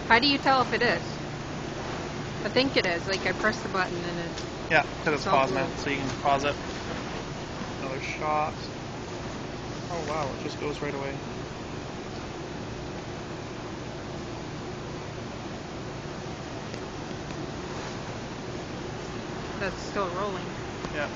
How do you tell if it is? I think it is. Like I press the button and it. Yeah, because it's all pause blue. now, so you can pause it. Another shot. Oh wow, it just goes right away. That's still rolling. Yeah.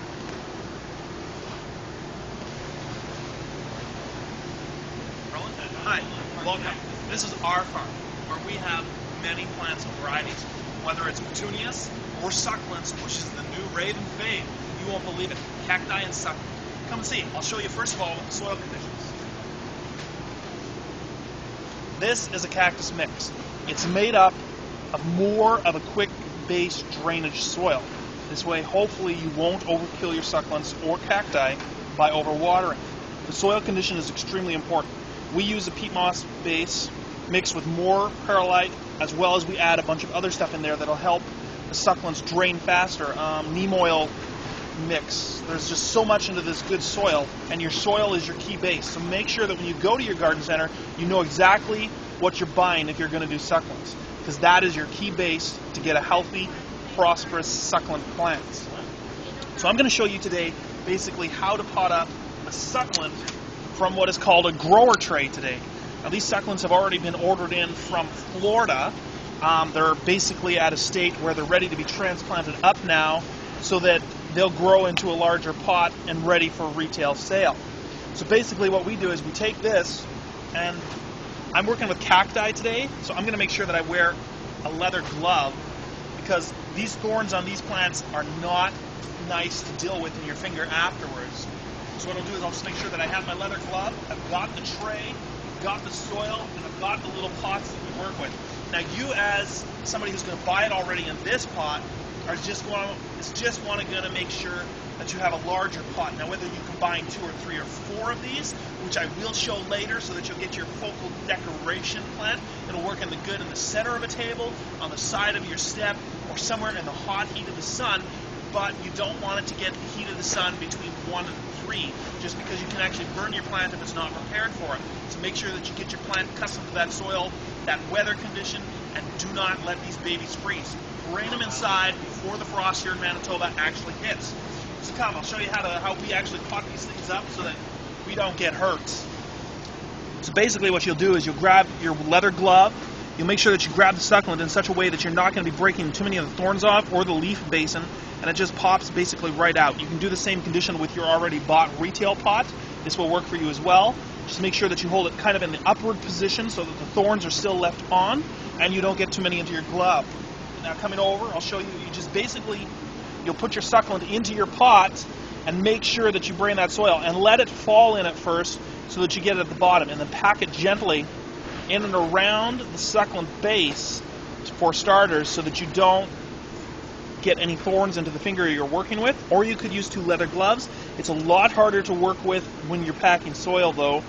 Hi, welcome. This is our farm, where we have many plants and varieties. Whether it's petunias or succulents, which is the new rave and fade, you won't believe it. Cacti and succulents. Come and see. I'll show you first of all the soil conditions. This is a cactus mix. It's made up of more of a quick base drainage soil. This way, hopefully, you won't overkill your succulents or cacti by overwatering. The soil condition is extremely important. We use a peat moss base mixed with more perlite, as well as we add a bunch of other stuff in there that'll help the succulents drain faster. Neem oil mix. There's just so much into this good soil, and your soil is your key base. So make sure that when you go to your garden center, you know exactly what you're buying if you're going to do succulents, because that is your key base to get a healthy, prosperous succulent plant. So I'm going to show you today basically how to pot up a succulent from what is called a grower tray today. Now these succulents have already been ordered in from Florida. They're basically at a state where they're ready to be transplanted up now so that they'll grow into a larger pot and ready for retail sale. So basically what we do is we take this, and I'm working with cacti today, so I'm going to make sure that I wear a leather glove, because these thorns on these plants are not nice to deal with in your finger afterwards. So what I'll do is I'll just make sure that I have my leather glove, I've got the tray, I've got the soil, and I've got the little pots that we work with. Now you, as somebody who's going to buy it already in this pot, are just want to make sure that you have a larger pot. Now whether you combine 2 or 3 or 4 of these, which I will show later so that you'll get your focal decoration plant, it'll work in the center of a table, on the side of your step, or somewhere in the hot heat of the sun, but you don't want it to get the heat of the sun between 1 and 3, just because you can actually burn your plant if it's not prepared for it. So make sure that you get your plant accustomed to that soil, that weather condition, and do not let these babies freeze. Bring them inside before the frost here in Manitoba actually hits. So come, I'll show you how we actually pot these things up so that we don't get hurt. So basically what you'll do is you'll grab your leather glove, you'll make sure that you grab the succulent in such a way that you're not going to be breaking too many of the thorns off or the leaf basin, and it just pops basically right out. You can do the same condition with your already bought retail pot. This will work for you as well. Just make sure that you hold it kind of in the upward position so that the thorns are still left on and you don't get too many into your glove. Now coming over, I'll show you, you'll put your succulent into your pot and make sure that you bring that soil and let it fall in at first so that you get it at the bottom, and then pack it gently in and around the succulent base for starters so that you don't get any thorns into the finger you're working with. Or you could use 2 leather gloves. It's a lot harder to work with when you're packing soil though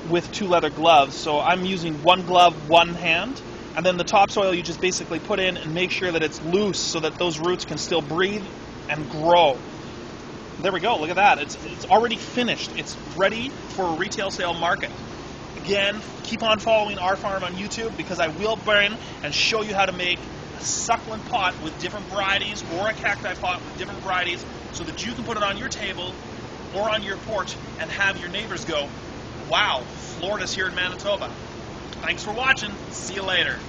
with 2 leather gloves. So I'm using 1 glove, 1 hand, and then the topsoil you just basically put in and make sure that it's loose so that those roots can still breathe and grow. There we go, look at that. It's already finished. It's ready for a retail sale market. Again, keep on following our farm on YouTube, because I will bring and show you how to make a succulent pot with different varieties, or a cacti pot with different varieties, so that you can put it on your table or on your porch and have your neighbors go, wow, Florida's here in Manitoba. Thanks for watching. See you later.